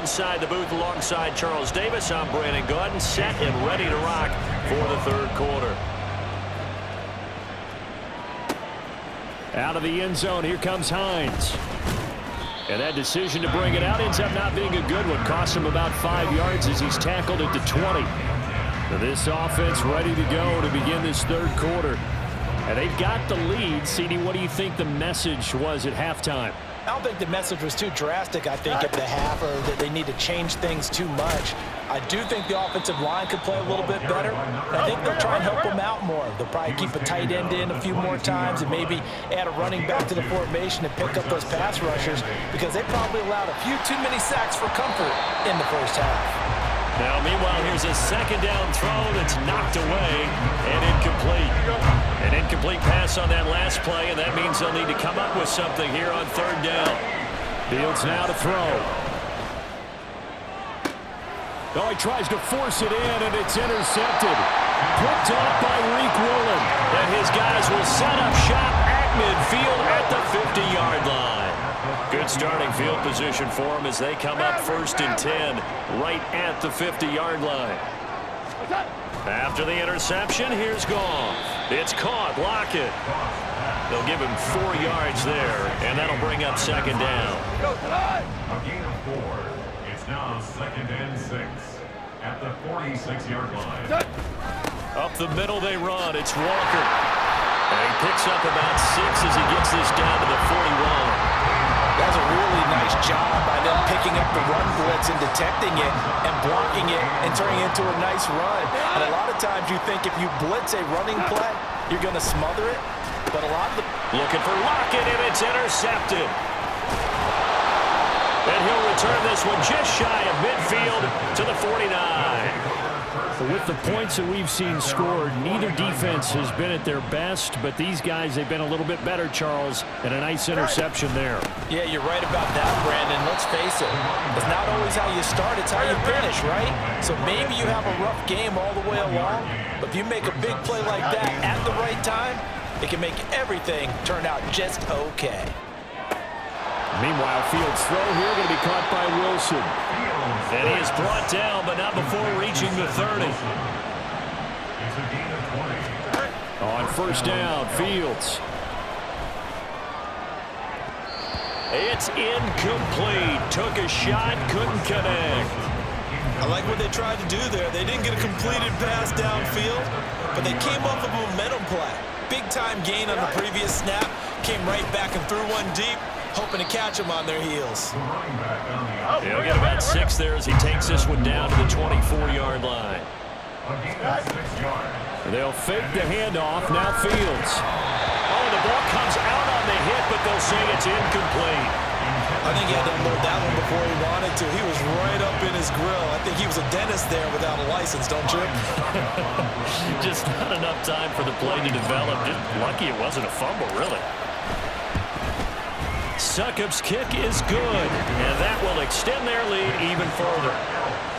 inside the booth alongside Charles Davis. I'm Brandon Gaudin, set and ready to rock for the third quarter. Out of the end zone, here comes Hines. And that decision to bring it out ends up not being a good one. Cost him about 5 yards as he's tackled at the 20. So this offense ready to go to begin this third quarter. And they've got the lead. CD, what do you think the message was at halftime? I don't think the message was too drastic, I think, at the half, or that they need to change things too much. I do think the offensive line could play a little bit better. I think they'll try and help them out more. They'll probably keep a tight end in a few more times and maybe add a running back to the formation and pick up those pass rushers, because they probably allowed a few too many sacks for comfort in the first half. Now, meanwhile, here's a second down throw that's knocked away and incomplete. An incomplete pass on that last play, and that means they'll need to come up with something here on third down. Fields now to throw. Oh, he tries to force it in, and it's intercepted. Picked off by Reek Woolen. And his guys will set up shop at midfield at the 50-yard line. Good starting field position for them as they come up 1st and 10 right at the 50-yard line. After the interception, here's Goff. It's caught. Lockett. They'll give him 4 yards there, and that'll bring up second down. A gain of 4. It's now 2nd and 6 at the 46-yard line. Up the middle they run. It's Walker. And he picks up about 6 as he gets this down to the 41. That's a really nice job by them picking up the run blitz and detecting it and blocking it and turning it into a nice run. And a lot of times you think if you blitz a running play, you're going to smother it. But a lot of the... Looking for Lockett, and it's intercepted. And he'll return this one just shy of midfield to the 49. With the points that we've seen scored, neither defense has been at their best, but these guys, they've been a little bit better, Charles, and a nice interception there. Yeah, you're right about that, Brandon. Let's face it. It's not always how you start, it's how you finish, right? So maybe you have a rough game all the way along, but if you make a big play like that at the right time, it can make everything turn out just okay. Meanwhile, Fields' throw here going to be caught by Wilson. And he is brought down, but not before reaching the 30. On 1st down, Fields. It's incomplete. Took a shot, couldn't connect. I like what they tried to do there. They didn't get a completed pass downfield, but they came off of a momentum play. Big-time gain on the previous snap. Came right back and threw one deep, hoping to catch them on their heels. He'll get about 6 there as he takes this one down to the 24-yard line. They'll fake the handoff. Now Fields. Oh, the ball comes out on the hit, but they'll say it's incomplete. I think he had to unload that one before he wanted to. He was right up in his grill. I think he was a dentist there without a license, don't you? Just not enough time for the play to develop. Just lucky it wasn't a fumble, really. Succop's kick is good, and that will extend their lead even further.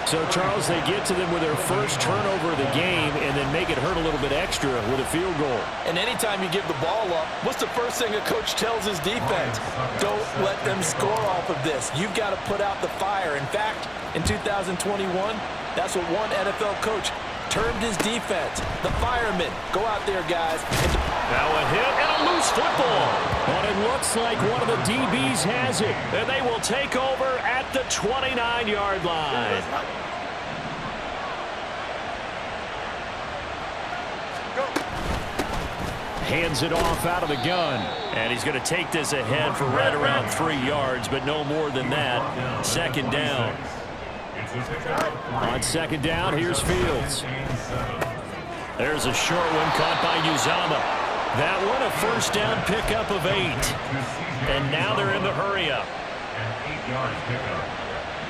So, Charles, they get to them with their first turnover of the game and then make it hurt a little bit extra with a field goal. And anytime you give the ball up, what's the first thing a coach tells his defense? Don't let them score off of this. You've got to put out the fire. In fact, in 2021, that's what one NFL coach termed his defense, the firemen. Go out there, guys. Now a hit and a loose football. But it looks like one of the DBs has it. And they will take over at the 29-yard line. Hands it off out of the gun. And he's going to take this ahead for right around 3 yards, but no more than that. 2nd down. On 2nd down, here's Fields. There's a short one caught by Uzama. That one a 1st down pickup of 8. And now they're in the hurry-up. An 8-yard pickup.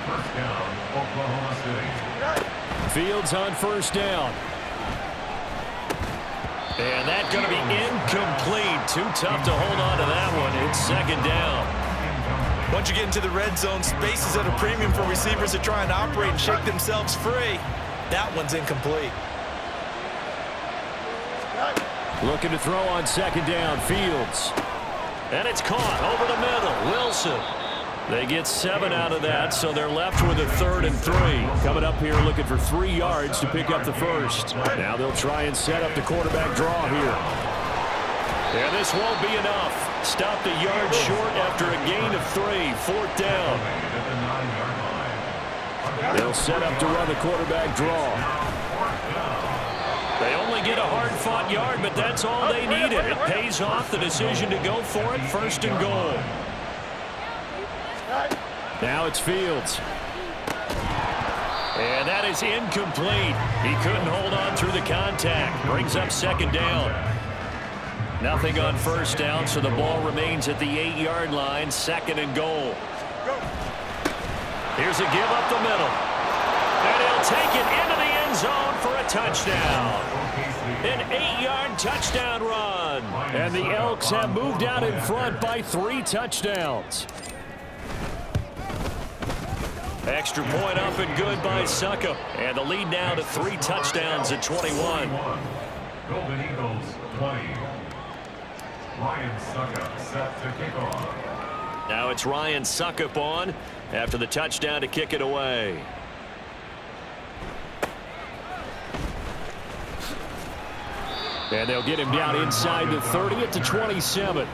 1st down, Oklahoma City. Fields on 1st down. And that's going to be incomplete. Too tough to hold on to that one. It's 2nd down. Once you get into the red zone, space is at a premium for receivers to try and operate and shake themselves free. That one's incomplete. Looking to throw on 2nd down, Fields. And it's caught over the middle. Wilson. They get 7 out of that, so they're left with a 3rd and 3. Coming up here looking for 3 yards to pick up the first. Now they'll try and set up the quarterback draw here. And this won't be enough. Stopped a yard short after a gain of 3. 4th down. They'll set up to run the quarterback draw. They only get a hard-fought yard, but that's all they needed. It pays off the decision to go for it. 1st and goal. Now it's Fields. And that is incomplete. He couldn't hold on through the contact. Brings up 2nd down. Nothing on 1st down, so the ball remains at the 8-yard line. 2nd and goal. Here's a give up the middle. And he'll take it into the end zone for a touchdown. An 8-yard touchdown run. And the Elks have moved out in front by 3 touchdowns. Extra point up and good by Suckup. And the lead now to 3 touchdowns at 21. Golden Eagles 20. Ryan Suckup set to kick off. Now it's Ryan Suckup on after the touchdown to kick it away. And they'll get him down inside the 30 at the 27.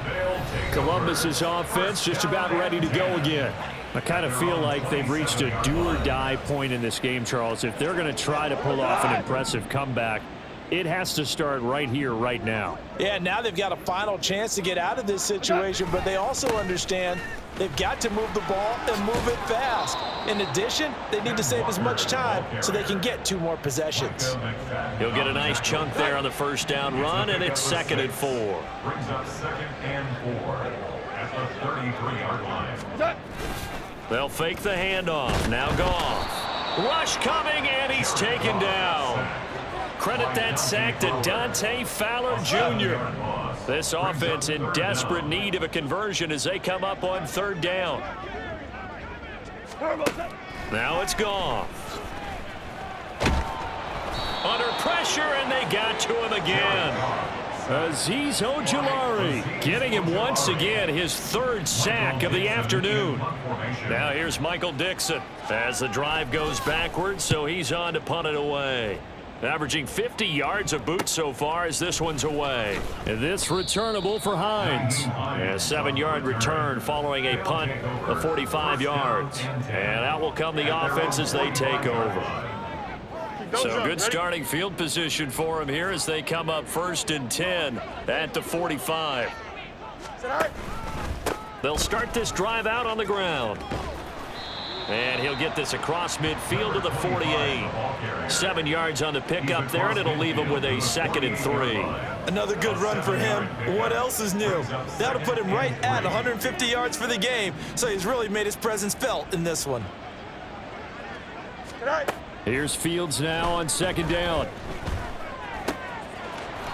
Columbus's offense just about ready to go again. I kind of feel like they've reached a do-or-die point in this game, Charles. If they're going to try to pull off an impressive comeback, it has to start right here, right now. Yeah, now they've got a final chance to get out of this situation, but they also understand they've got to move the ball and move it fast. In addition, they need to save as much time so they can get 2 more possessions. He'll get a nice chunk there on the 1st down run, and it's 2nd and 4. Brings up 2nd and 4 at the 33-yard line. They'll fake the handoff. Now Goff. Rush coming, and he's taken down. Credit that sack to Dante Fowler Jr. This offense in desperate need of a conversion as they come up on 3rd down. Now it's Goff. Under pressure, and they got to him again. Azeez Ojulari getting him once again, his 3rd sack of the afternoon. Now here's Michael Dixon as the drive goes backwards, so he's on to punt it away. Averaging 50 yards of boot so far as this one's away. And this returnable for Hines. A 7-yard return following a punt of 45 yards. And out will come the offense as they take over. So good starting field position for him here as they come up 1st and 10 at the 45. They'll start this drive out on the ground. And he'll get this across midfield to the 48. 7 yards on the pickup there, and it'll leave him with a 2nd and 3. Another good run for him. What else is new? That'll put him right at 150 yards for the game, so he's really made his presence felt in this one. Here's Fields now on 2nd down.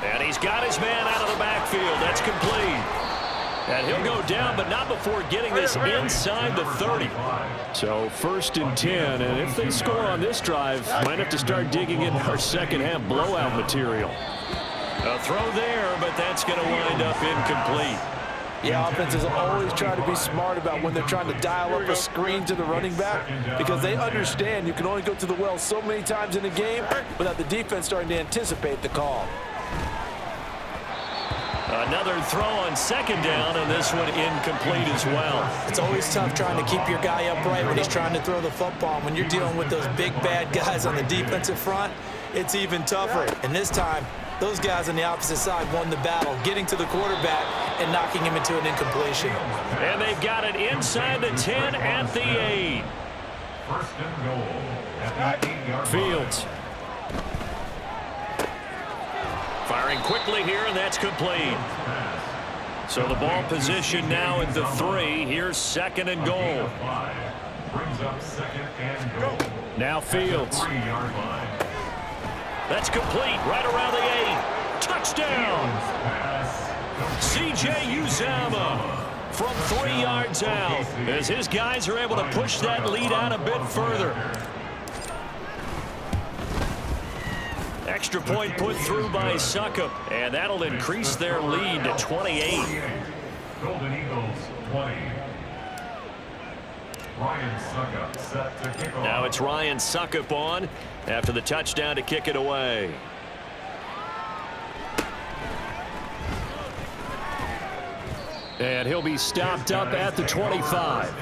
And he's got his man out of the backfield. That's complete. And he'll go down, but not before getting this inside the 30. So 1st and 10, and if they score on this drive, might have to start digging in our second-half blowout material. A throw there, but that's going to wind up incomplete. Yeah, offenses always try to be smart about when they're trying to dial up a screen to the running back because they understand you can only go to the well so many times in a game without the defense starting to anticipate the call. Another throw on 2nd down, and this one incomplete as well. It's always tough trying to keep your guy upright when he's trying to throw the football. When you're dealing with those big, bad guys on the defensive front, it's even tougher. And this time, those guys on the opposite side won the battle, getting to the quarterback and knocking him into an incompletion. And they've got it inside the 10 at the 8. 1st and goal at the 8-yard line. Fields. Firing quickly here, and that's complete. So the ball position now at the 3. Here's 2nd and goal. Brings up 2nd and goal. Now Fields. 3-yard line. That's complete right around the 8. Touchdown! C.J. Uzomah from 3 yards out as his guys are able to push that lead out a bit further. Extra point put through by Suckup, and that'll increase their lead to 28. Golden Eagles 20. Ryan Suckup set to kick off. Now it's Ryan Suckup on after the touchdown to kick it away. And he'll be stopped up at the 25.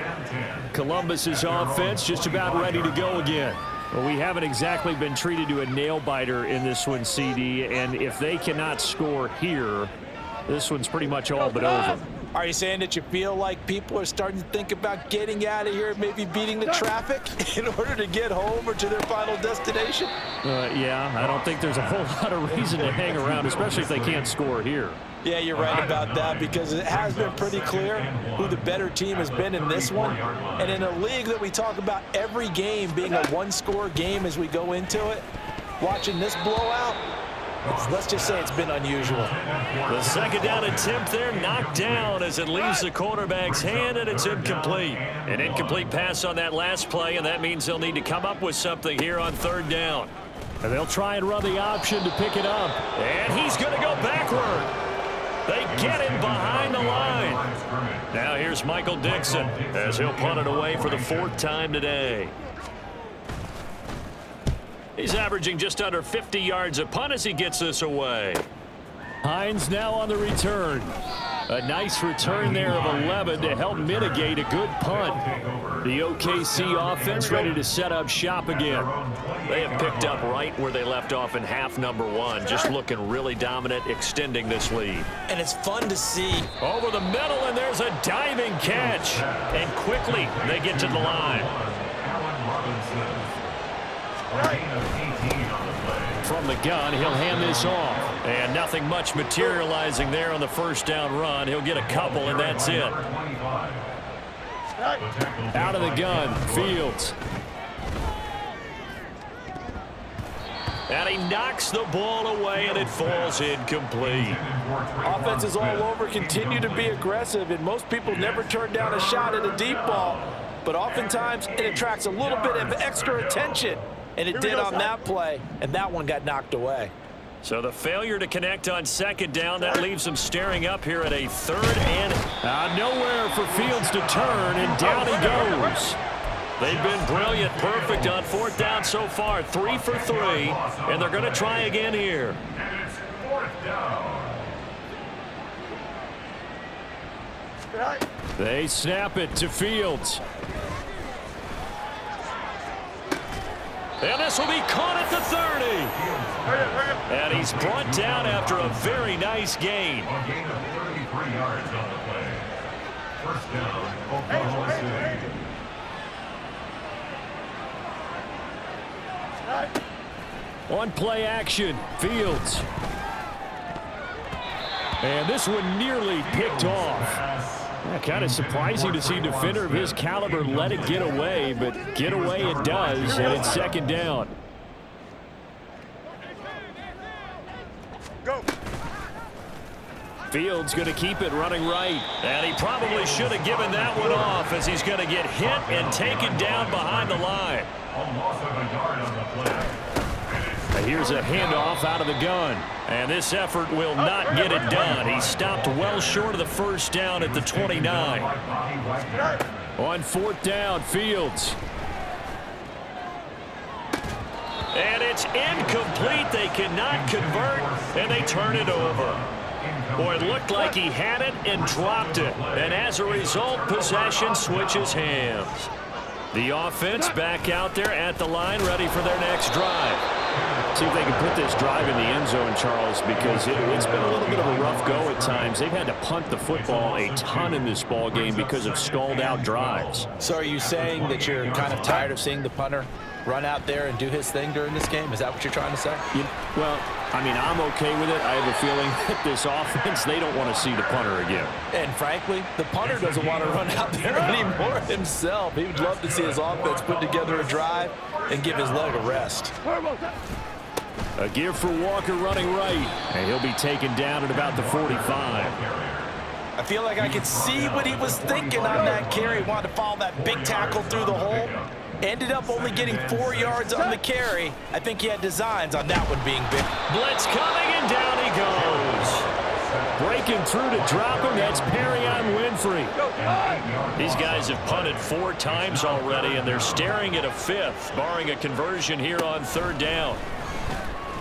Columbus's offense just about ready to go again. Well, we haven't exactly been treated to a nail-biter in this one, CD, and if they cannot score here, this one's pretty much all but over. Are you saying that you feel like people are starting to think about getting out of here, maybe beating the traffic in order to get home or to their final destination? Yeah, I don't think there's a whole lot of reason to hang around, especially if they can't score here. Yeah, you're right about that, because it has been pretty clear who the better team has been in this one. And in a league that we talk about every game being a one-score game as we go into it, watching this blowout, let's just say it's been unusual. The second down attempt there knocked down as it leaves the quarterback's hand, and it's incomplete. An incomplete pass on that last play, and that means they'll need to come up with something here on third down. And they'll try and run the option to pick it up. And he's going to go backward. They get him behind the line. Now here's Michael Dixon as he'll punt it away for the fourth time today. He's averaging just under 50 yards a punt as he gets this away. Hines now on the return. A nice return there of 11 to help mitigate a good punt. The OKC offense ready to set up shop again. They have picked up right where they left off in half number one, just looking really dominant, extending this lead. And it's fun to see. Over the middle, and there's a diving catch. And quickly, they get to the line. From the gun, he'll hand this off. And nothing much materializing there on the first down run. He'll get a couple, and that's it. Out of the gun, Fields. And he knocks the ball away, and it falls incomplete. Offenses all over continue to be aggressive, and most people never turn down a shot at a deep ball. But oftentimes, it attracts a little bit of extra attention. And it did on that play, and that one got knocked away. So the failure to connect on second down, that leaves them staring up here at a third and nowhere for Fields to turn, and down he goes. They've been brilliant, perfect on fourth down so far, 3 for 3, and they're going to try again here. And it's fourth down. They snap it to Fields. And this will be caught at the 30. And he's brought down after a very nice gain. A gain of 33 yards on the play. First down, Oklahoma City. On play action, Fields. And this one nearly picked off. Yeah, kind of surprising to see a defender of his caliber let it get away, but get away it does, and it's second down. Go. Fields going to keep it running right. And he probably should have given that one off as he's going to get hit and taken down behind the line. A loss of a yard on the play. Here's a handoff out of the gun. And this effort will not get it done. He stopped well short of the first down at the 29. On fourth down, Fields. And it's incomplete. They cannot convert, and they turn it over. Boy, it looked like he had it and dropped it. And as a result, possession switches hands. The offense back out there at the line, ready for their next drive. See if they can put this drive in the end zone, Charles, because it's been a little bit of a rough go at times. They've had to punt the football a ton in this ball game because of stalled-out drives. So are you saying that you're kind of tired of seeing the punter run out there and do his thing during this game? Is that what you're trying to say? Well, I mean, I'm okay with it. I have a feeling that this offense, they don't want to see the punter again. And frankly, the punter doesn't want to run out there anymore himself. He would love to see his offense put together a drive and give his leg a rest. A give for Walker running right, and he'll be taken down at about the 45. I feel like I could see what he was thinking on that carry. Wanted to follow that big tackle through the hole. Ended up only getting 4 yards on the carry. I think he had designs on that one being big. Blitz coming, and down he goes. Breaking through to drop him, that's Perrion Winfrey. These guys have punted 4 times already, and they're staring at a 5th, barring a conversion here on 3rd down.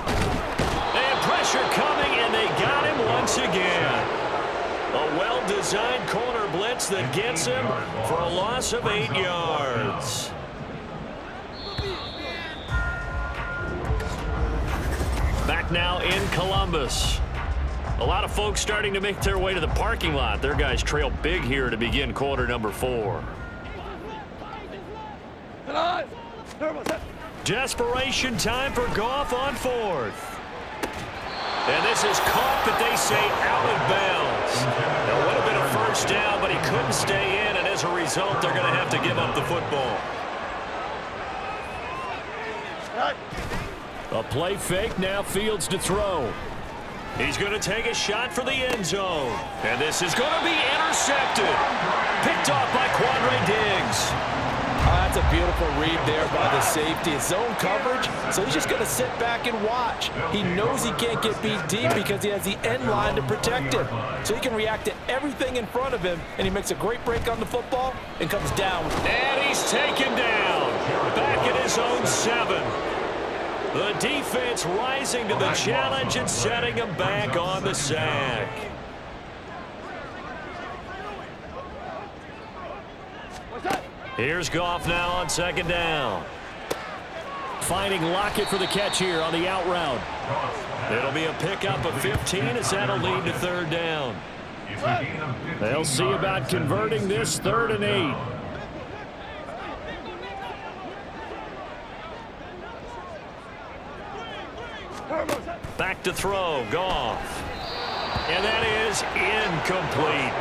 And pressure coming, and they got him once again. A well-designed corner blitz that gets him for a loss of 8 yards. Back now in Columbus. A lot of folks starting to make their way to the parking lot. Their guys trail big here to begin quarter number 4. Desperation time for Goff on 4th. And this is caught, but they say out of bounds. Now, would have been a first down, but he couldn't stay in, and as a result, they're going to have to give up the football. A play fake, now Fields to throw. He's going to take a shot for the end zone. And this is going to be intercepted. Picked off by Quandre Diggs. That's a beautiful read there by the safety. It's zone coverage, so he's just going to sit back and watch. He knows he can't get beat deep because he has the end line to protect him. So he can react to everything in front of him, and he makes a great break on the football and comes down. And he's taken down. Back at his own 7. The defense rising to the challenge and setting him back on the sack. Here's Goff now on 2nd down. Finding Lockett for the catch here on the out route. It'll be a pickup of 15 as that'll lead to 3rd down. They'll see about converting this 3rd and 8. Back to throw, Goff. And that is incomplete.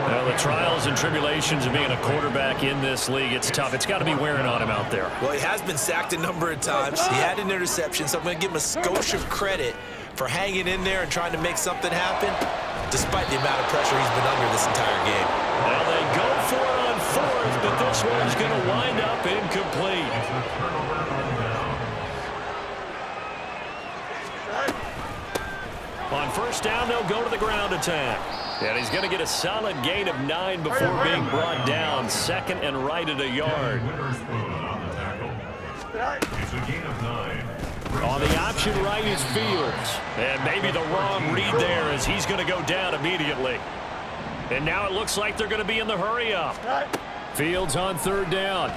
Well, the trials and tribulations of being a quarterback in this league, it's tough. It's got to be wearing on him out there. Well, he has been sacked a number of times. He had an interception, so I'm going to give him a skosh of credit for hanging in there and trying to make something happen, despite the amount of pressure he's been under this entire game. Well, they go for it on 4th, but this one's going to wind up incomplete. On 1st down, they'll go to the ground attack. And he's going to get a solid gain of 9 before being brought down. 2nd and right at a yard. On the option right is Fields. And maybe the wrong read there as he's going to go down immediately. And now it looks like they're going to be in the hurry up. Fields on 3rd down.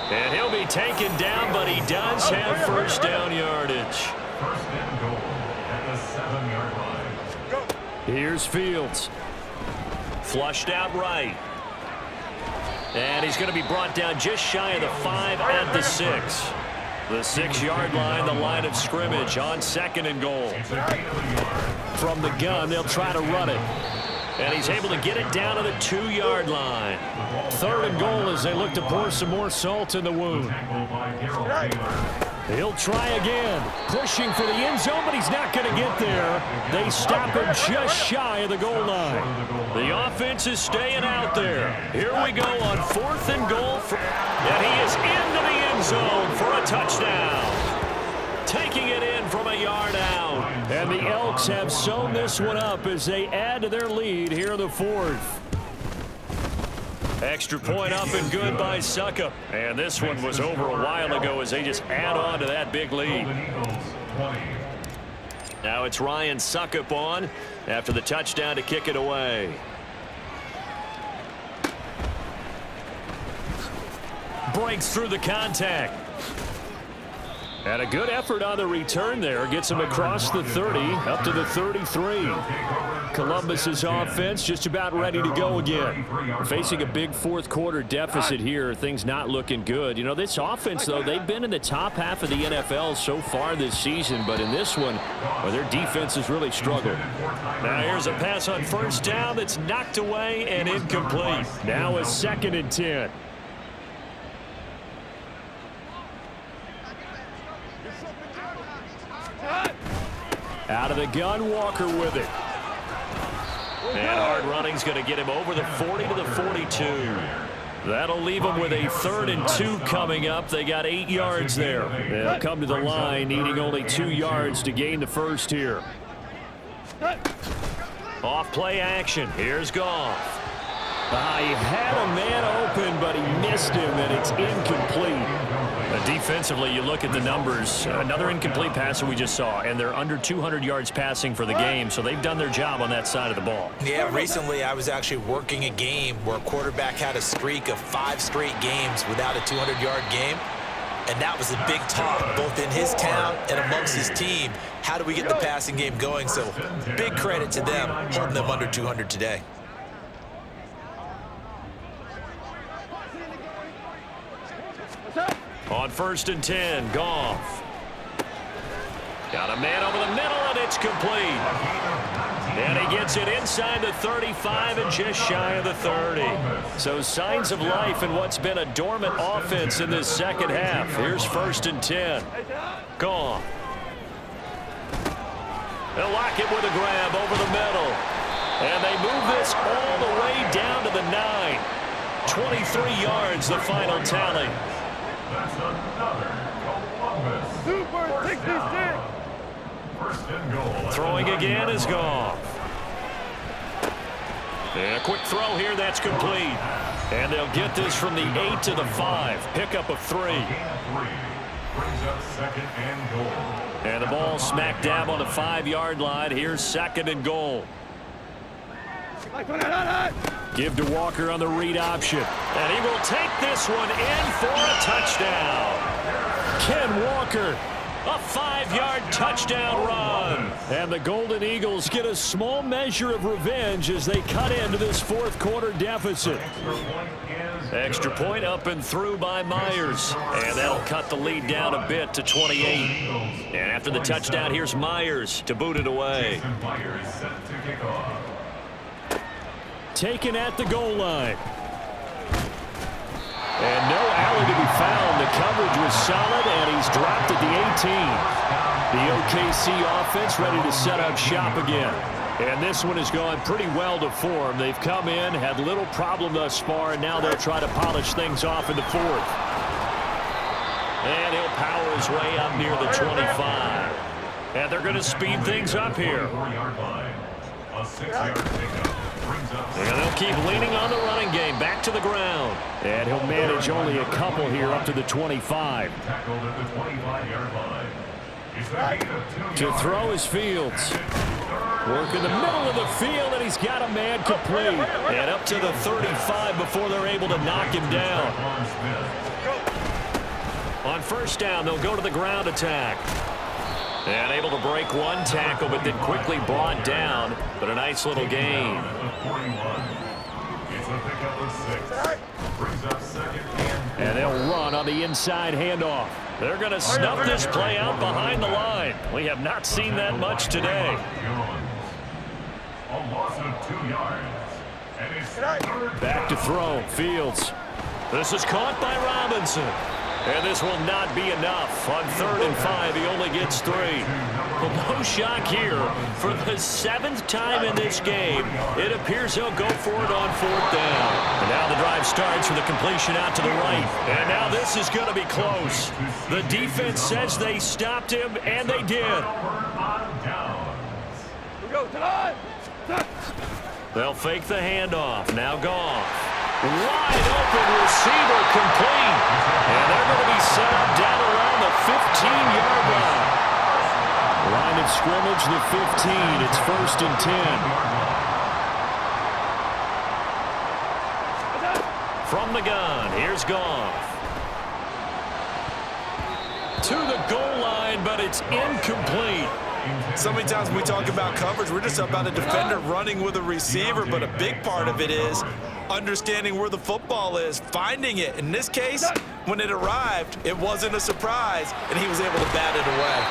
And he'll be taken down, but he does have 1st down yardage. 1st and goal at the 7-yard line. Here's Fields. Flushed out right. And he's going to be brought down just shy of the 5 at the 6. The 6-yard line, the line of scrimmage on 2nd and goal. From the gun, they'll try to run it. And he's able to get it down to the 2-yard line. 3rd and goal as they look to pour some more salt in the wound. He'll try again. Pushing for the end zone, but he's not going to get there. They stop him just shy of the goal line. The offense is staying out there. Here we go on 4th and goal. And he is into the end zone for a touchdown. Taking it in from a yard out. And the Elks have sewn this one up as they add to their lead here in the 4th. Extra point up and good by Suckup. And this one was over a while ago as they just add on to that big lead. Now it's Ryan Suckup on after the touchdown to kick it away. Breaks through the contact. And a good effort on the return there. Gets him across the 30, up to the 33. Columbus's offense just about ready to go again. Facing a big 4th quarter deficit here. Things not looking good. You know, this offense, though, they've been in the top half of the NFL so far this season. But in this one, well, their defense has really struggled. Now here's a pass on 1st down that's knocked away and incomplete. Now a 2nd and 10. Out of the gun, Walker with it. And hard running's going to get him over the 40 to the 42. That'll leave them with a 3rd and 2 coming up. They got 8 yards there. They'll come to the line needing only 2 yards to gain the first here. Off play action. Here's Goff. He had a man open, but he missed him, and it's incomplete. Defensively, you look at the numbers. Another incomplete passer we just saw, and they're under 200 yards passing for the game, so they've done their job on that side of the ball. Yeah, recently I was actually working a game where a quarterback had a streak of 5 straight games without a 200-yard game, and that was a big talk both in his town and amongst his team. How do we get the passing game going? So big credit to them holding them under 200 today. On 1st and 10, Goff. Got a man over the middle, and it's complete. And he gets it inside the 35 and just shy of the 30. So signs of life in what's been a dormant offense in this second half. Here's 1st and 10. Goff. They'll lock it with a grab over the middle. And they move this all the way down to the 9. 23 yards, the final tally. That's another Columbus. Super 66. 1st and goal. Throwing again is Goff. And a quick throw here, that's complete. And they'll get this from the 8 to the 5. Pickup of 3. Gain of 3. Brings up 2nd and goal. And the ball smack dab on the 5-yard line. Here's 2nd and goal. Give to Walker on the read option. And he will take this one in for a touchdown. Ken Walker, a 5-yard touchdown run. And the Golden Eagles get a small measure of revenge as they cut into this 4th quarter deficit. Extra point up and through by Myers. And that'll cut the lead down a bit to 28. And after the touchdown, here's Myers to boot it away. Myers set to kick off. Taken at the goal line. And no alley to be found. The coverage was solid, and he's dropped at the 18. The OKC offense ready to set up shop again. And this one has gone pretty well to form. They've come in, had little problem thus far, and now they'll try to polish things off in the 4th. And he'll power his way up near the 25. And they're going to speed things up here. A 6-yard pickup. And they'll keep leaning on the running game back to the ground. And he'll manage only a couple here up to the 25. Tackled at the 25-yard line. It's a gain of 2 To yards. throw is Fields. Work in the middle of the field, and he's got a man complete. And up to the 35 before they're able to knock him down. On 1st down, they'll go to the ground attack. And able to break one tackle, but then quickly brought down. But a nice little gain. It's a pickup of 6. Brings up 2nd And they'll run on the inside handoff. They're going to snuff this play out behind the line. We have not seen that much today. A loss of 2 yards. And it's 3rd Back to throw. Fields. This is caught by Robinson. And this will not be enough. On 3rd and 5, he only gets 3. Well, no shock here. For the 7th time in this game, it appears he'll go for it on 4th down. And now the drive starts with a completion out to the right. And now this is going to be close. The defense says they stopped him, and they did. They'll fake the handoff. Now Goff. Wide open receiver complete. And they're going to be set up down around the 15-yard line. Line of scrimmage, the 15. It's 1st and 10. From the gun, here's Goff. To the goal line, but it's incomplete. So many times when we talk about coverage, we're just about a defender running with a receiver, but a big part of it is understanding where the football is, finding it. In this case, when it arrived, it wasn't a surprise, and he was able to bat it away.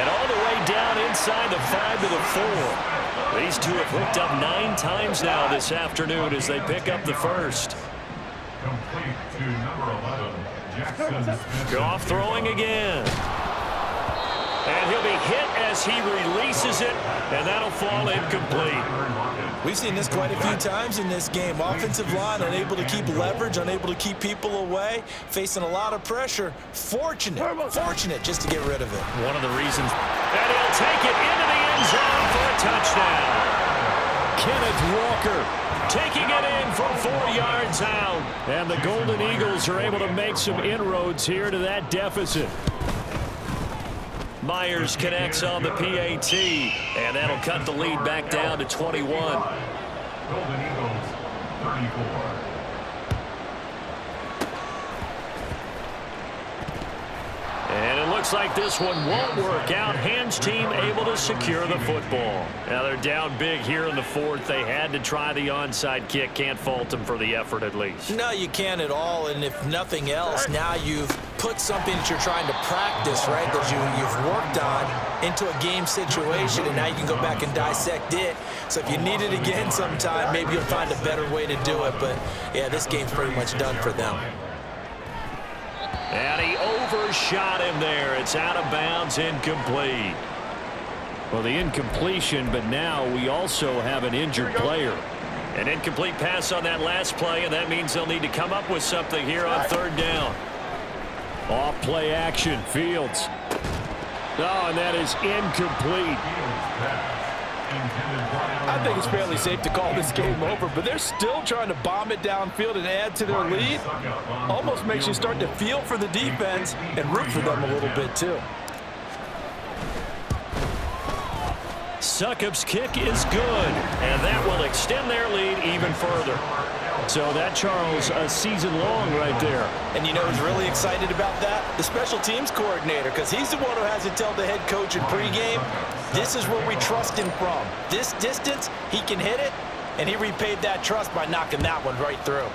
And all the way down inside the 5 to the 4. These two have hooked up 9 times now this afternoon as they pick up the first. Complete to number 11, Jackson Smith. Goff throwing again. And he'll be hit as he releases it, and that'll fall incomplete. We've seen this quite a few times in this game. Offensive line unable to keep leverage, unable to keep people away, facing a lot of pressure. Fortunate just to get rid of it. One of the reasons. And he'll take it into the end zone for a touchdown. Kenneth Walker Taking it in from 4 yards out. And the Golden Eagles are able to make some inroads here to that deficit. Myers connects on the PAT, and that'll cut the lead back down to 21. Golden Eagles, 34. And it looks like this one won't work out. Hans team able to secure the football. Now they're down big here in the fourth. They had to try the onside kick. Can't fault them for the effort at least. No, you can't at all. And if nothing else, now you've put something that you're trying to practice, right, that you've worked on into a game situation, and now you can go back and dissect it. So if you need it again sometime, maybe you'll find a better way to do it. But, yeah, this game's pretty much done for them. And he overshot him there. It's out of bounds, incomplete. Well, the incompletion, but now we also have an injured player. An incomplete pass on that last play, and that means they'll need to come up with something here on third down. Off play action, Fields. Oh, and that is incomplete. I think it's fairly safe to call this game over, but they're still trying to bomb it downfield and add to their lead. Almost makes you start to feel for the defense and root for them a little bit, too. Succop's kick is good, and that will extend their lead even further. So that, Charles, a season long right there. And you know who's really excited about that? The special teams coordinator, because he's the one who has to tell the head coach in pregame, this is where we trust him from. This distance, he can hit it, and he repaid that trust by knocking that one right through.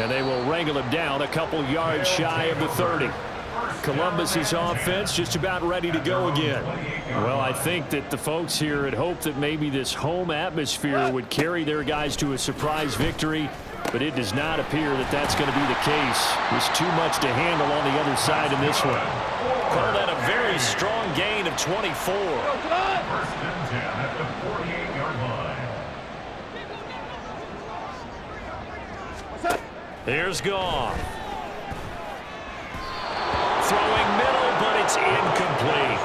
And they will wrangle him down a couple yards shy of the 30. Columbus's offense just about ready to go again. Well, I think that the folks here had hoped that maybe this home atmosphere would carry their guys to a surprise victory, but it does not appear that that's going to be the case. There's too much to handle on the other side in this one. Call that a very strong gain of 24. First and 10 at the 48-yard line. Here's Goff. Throwing middle, but it's incomplete.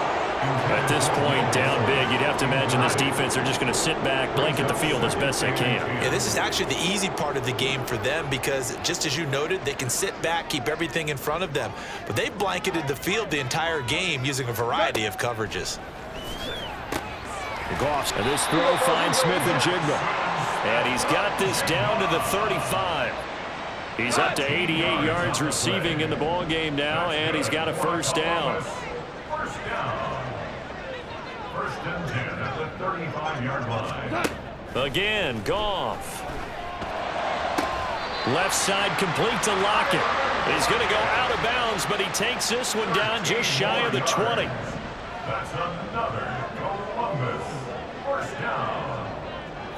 At this point, down big, you'd have to imagine this defense, they're just going to sit back, blanket the field as best they can. Yeah, this is actually the easy part of the game for them because, just as you noted, they can sit back, keep everything in front of them. But they've blanketed the field the entire game using a variety of coverages. Goff, and this throw finds Smith and Jigba. And he's got this down to the 35. He's up to 88 yards receiving in the ball game now, and he's got a first down. First down. First and 10 at the 35-yard line. Again, Goff. Left side complete to Lockett. He's going to go out of bounds, but he takes this one down just shy of the 20. That's another Columbus. First down.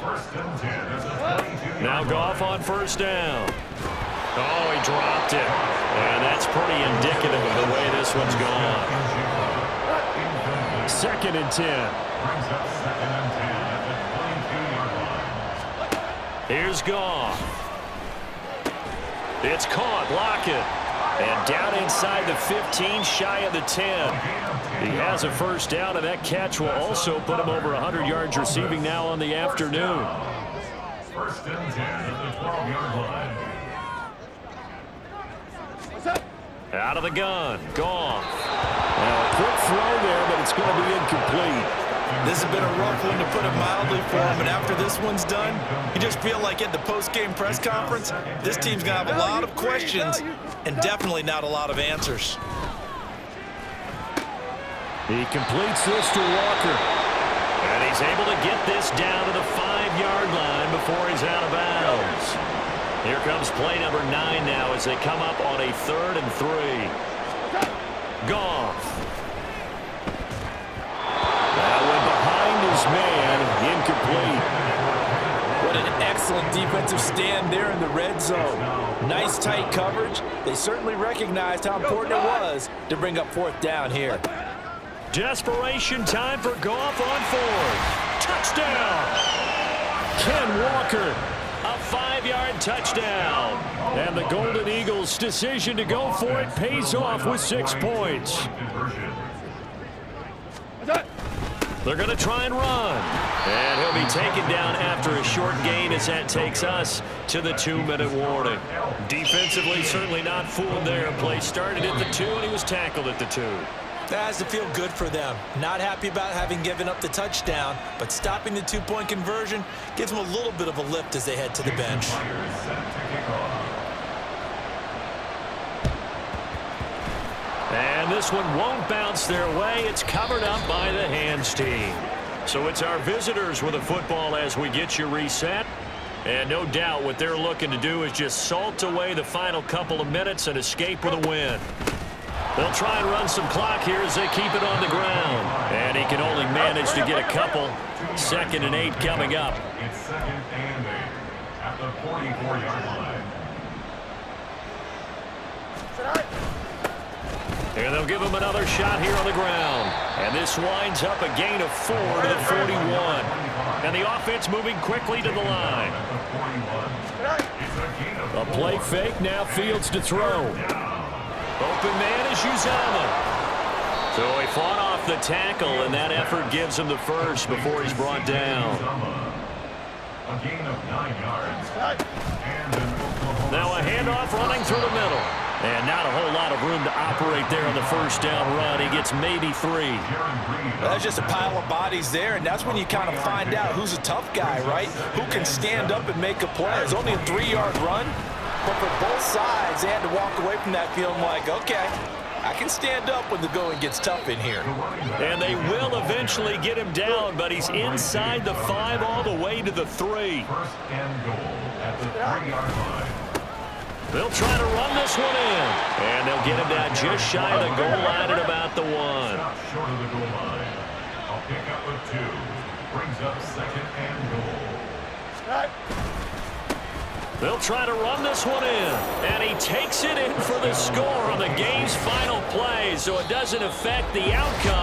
First and 10 at the 22-yard line. Now Goff on first down. Oh, he dropped it. And that's pretty indicative of the way this one's gone. Second and 10. Brings up second and 10 at the 22-yard line. Here's Goff. It's caught. Lockett. And down inside the 15, shy of the 10. He has a first down, and that catch will also put him over 100 yards receiving now on the afternoon. First and 10 at the 12-yard line. Out of the gun. Goff. Now, a quick throw there, but it's going to be incomplete. This has been a rough one, to put it mildly, for him. And after this one's done, you just feel like at the post-game press conference, this team's going to have a lot of questions and definitely not a lot of answers. He completes this to Walker. And he's able to get this down to the 5-yard line before he's out of bounds. Here comes play number 9 now as they come up on a 3rd and 3. Goff. That went behind his man, incomplete. What an Excellent defensive stand there in the red zone. Nice tight coverage. They certainly recognized how important it was to bring up fourth down here. Desperation time for Goff on fourth. Touchdown! Ken Walker, a 5-yard touchdown. And the Golden Eagles' decision to go for it pays off with 6 points. They're going to try and run. And he'll be taken down after a short gain as that takes us to the 2-minute warning. Defensively, certainly not fooled there. Play started at the 2, and he was tackled at the 2. That has to feel good for them. Not happy about having given up the touchdown, but stopping the 2-point conversion gives them a little bit of a lift as they head to the bench. And this one won't bounce their way. It's covered up by the hands team. So it's our visitors with the football as we get you reset. And no doubt what they're looking to do is just salt away the final couple of minutes and escape with a win. They'll try and run some clock here as they keep it on the ground. And he can only manage to get a couple. 2nd and 8 coming up. It's 2nd and 8 at the 44-yard line. And they'll give him another shot here on the ground. And this winds up a gain of 4 to the 41. And the offense moving quickly to the line. A play fake, now Fields to throw. Open man is Uzama. So he fought off the tackle, and that effort gives him the first before he's brought down. A gain of 9 yards. Now a handoff running through the middle. And not a whole lot of room to operate there on the first down run. He gets maybe 3. That's just a pile of bodies there, and that's when you kind of find out who's a tough guy, right? Who can stand up and make a play. It's only a 3-yard run, but for both sides, they had to walk away from that feeling like, okay, I can stand up when the going gets tough in here. And they will eventually get him down, but he's inside the 5 all the way to the 3. 1st and goal at the 3-yard line. They'll try to run this one in. And they'll get him down just shy of the goal line at about the 1. Stop short of the goal line. A pickup of 2. Brings up 2nd and goal. They'll try to run this one in. And he takes it in for the score on the game's final play, so it doesn't affect the outcome.